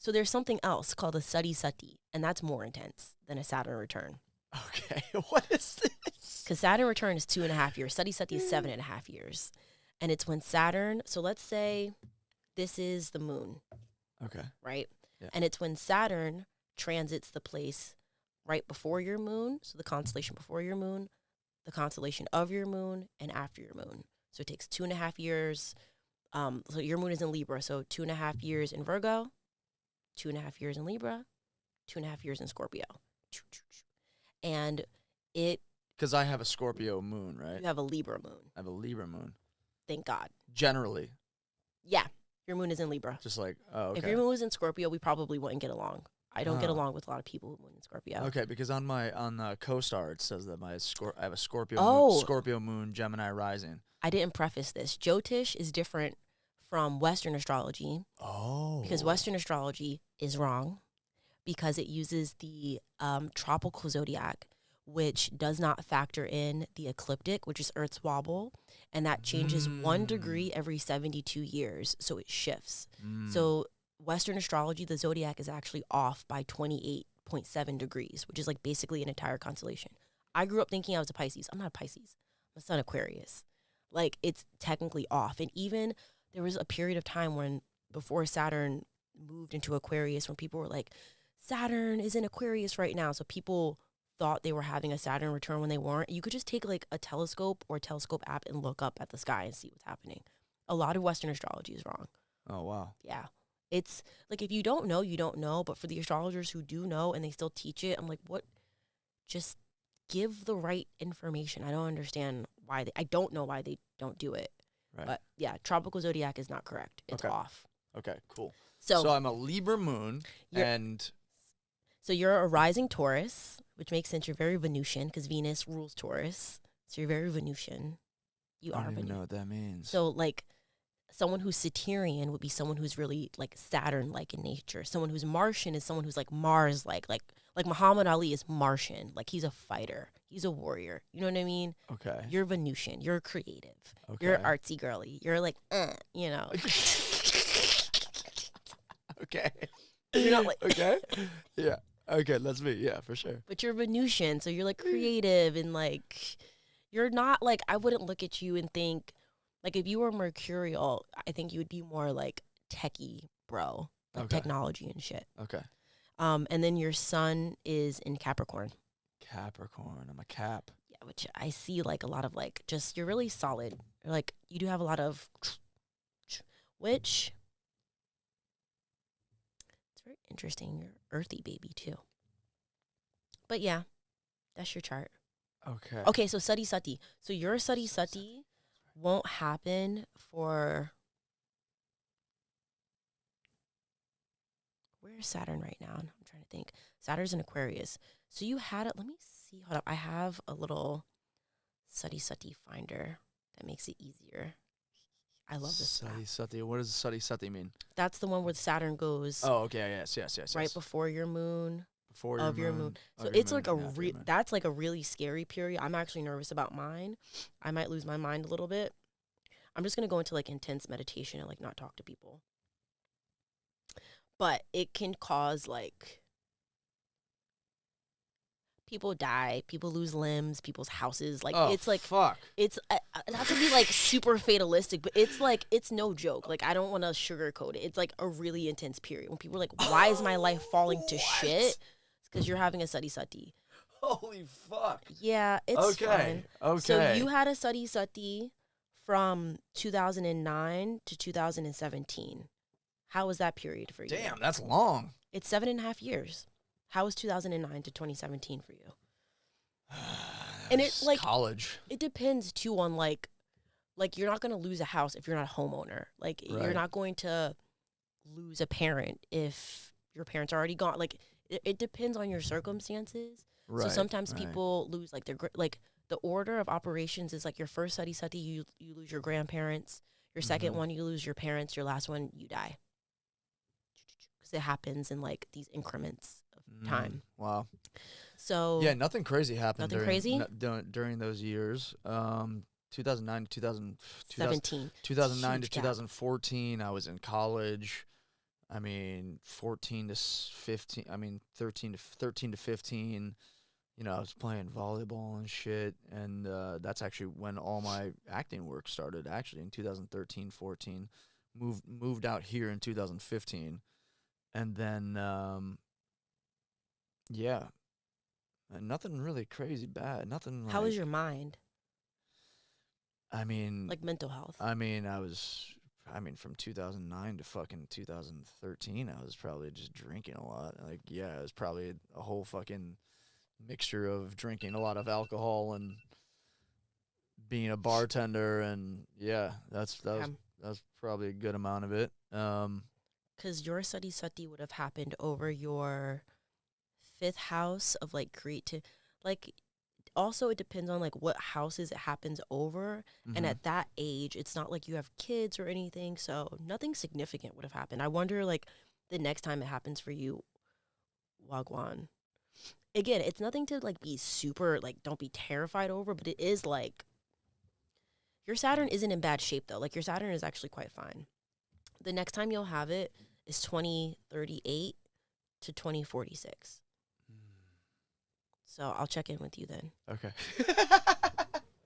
So there's something else called a Sadi Sati, and that's more intense than a Saturn return. Okay, what is this? Because Saturn return is 2.5 years. Sadi Sati is 7.5 years. And it's when Saturn, so let's say this is the moon, Okay. right? Yeah. And it's when Saturn transits the place right before your moon, so the constellation before your moon, the constellation of your moon, and after your moon. So it takes 2.5 years. So your moon is in Libra, so 2.5 years in Virgo, 2.5 years in Libra, 2.5 years in Scorpio. And it... Because I have a Scorpio moon, right? You have a Libra moon. I have a Libra moon. Thank God. Generally. Yeah. Your moon is in Libra. Just like, oh, okay. If your moon was in Scorpio, we probably wouldn't get along. I don't get along with a lot of people who moon in Scorpio. Okay, because on CoStar it says that I have a Scorpio moon, Gemini rising. I didn't preface this. Jyotish is different from Western astrology. Oh. Because Western astrology is wrong because it uses the tropical zodiac, which does not factor in the ecliptic, which is Earth's wobble, and that changes 1 degree every 72 years, so it shifts. So Western astrology, the zodiac is actually off by 28.7 degrees, which is like basically an entire constellation. I grew up thinking I was a Pisces. I'm not a Pisces. I'm a Sun Aquarius. Like, it's technically off. And even there was a period of time when, before Saturn moved into Aquarius, when people were like, Saturn is in Aquarius right now. So people thought they were having a Saturn return when they weren't. You could just take like a telescope or a telescope app and look up at the sky and see what's happening. A lot of Western astrology is wrong. Oh, wow. Yeah. It's like, if you don't know, you don't know. But for the astrologers who do know and they still teach it, I'm like, what? Just give the right information. I don't understand why I don't know why they don't do it. Right. But yeah, tropical zodiac is not correct. It's off. Okay, cool. So I'm a Libra moon, and so you're a rising Taurus, which makes sense. You're very Venusian because Venus rules Taurus. So you're very Venusian. You I are don't even Venusian. know what that means. So like, someone who's Saturnian would be someone who's really like Saturn-like in nature. Someone who's Martian is someone who's like Mars-like. Like Muhammad Ali is Martian. Like, he's a fighter. He's a warrior. You know what I mean? Okay. You're Venusian. You're creative. Okay. You're artsy girly. You're like, you know. Okay. You're not like... Okay. Yeah. Okay, that's me. Yeah, for sure. But you're Venusian, so you're like creative and like, you're not like, I wouldn't look at you and think, like, if you were Mercurial, I think you would be more like techie, bro. Like technology and shit. Okay. And then your sun is in Capricorn. Capricorn. I'm a Cap. Yeah, which I see like a lot of like, just, you're really solid. Like, you do have a lot of, which, it's very interesting. You're earthy baby too. But yeah, that's your chart. Okay. Okay, so Sadi Sati. So your Sadi Sati won't happen for... Where's Saturn right now? I'm trying to think. Saturn's in Aquarius. So you had it. Let me see. Hold up. I have a little Sadi Sati finder that makes it easier. I love this. Sadi Sati. What does Sadi Sati mean? That's the one where Saturn goes. Oh, okay. Yes. Right before your moon. Before your moon. So it's like that's like a really scary period. I'm actually nervous about mine. I might lose my mind a little bit. I'm just going to go into like intense meditation and like not talk to people. But it can cause like people die, people lose limbs, people's houses. Like, it's like, fuck. It's not to be like super fatalistic, but it's like, it's no joke. Like, I don't want to sugarcoat it. It's like a really intense period when people are like, why is my life falling to shit? It's because you're having a Sadi Sati. Holy fuck. Yeah, it's fine. Okay. So you had a Sadi Sati from 2009 to 2017. How was that period for you? Damn, that's long. It's 7.5 years. How was 2009 to 2017 for you? And it's like college. It depends too on like you're not going to lose a house if you're not a homeowner. Like, you're not going to lose a parent if your parents are already gone. Like, it depends on your circumstances. Right. So sometimes people lose like the order of operations is like your first Sadi Sati, you lose your grandparents. Your second one, you lose your parents. Your last one, you die. Because it happens in like these increments of time. Wow. So yeah, nothing crazy happened. Nothing crazy during those years. 2009 to 17. 2009 to 2014, I was in college. I mean, 14 to 15. I mean, 13 to 15. You know, I was playing volleyball and shit, and that's actually when all my acting work started. Actually, in 2013, 14, moved out here in 2015, and then yeah, nothing really crazy bad. Nothing How was like. your mind? I mean, Like mental health? I mean, from 2009 to fucking 2013, I was probably just drinking a lot. Like, yeah, it was probably a whole fucking mixture of drinking a lot of alcohol and being a bartender, and yeah, that's probably a good amount of it. Because your Sadi Sati would have happened over your fifth house of like creative, like also it depends on like what houses it happens over, and Mm-hmm. at that age it's not like you have kids or anything, so nothing significant would have happened. I wonder like the next time it happens for you, wagwan. Again, it's nothing to like be super like don't be terrified over, but it is like your Saturn isn't in bad shape though. Like your Saturn is actually quite fine. The next time you'll have it is 2038 to 2046. So I'll check in with you then. Okay.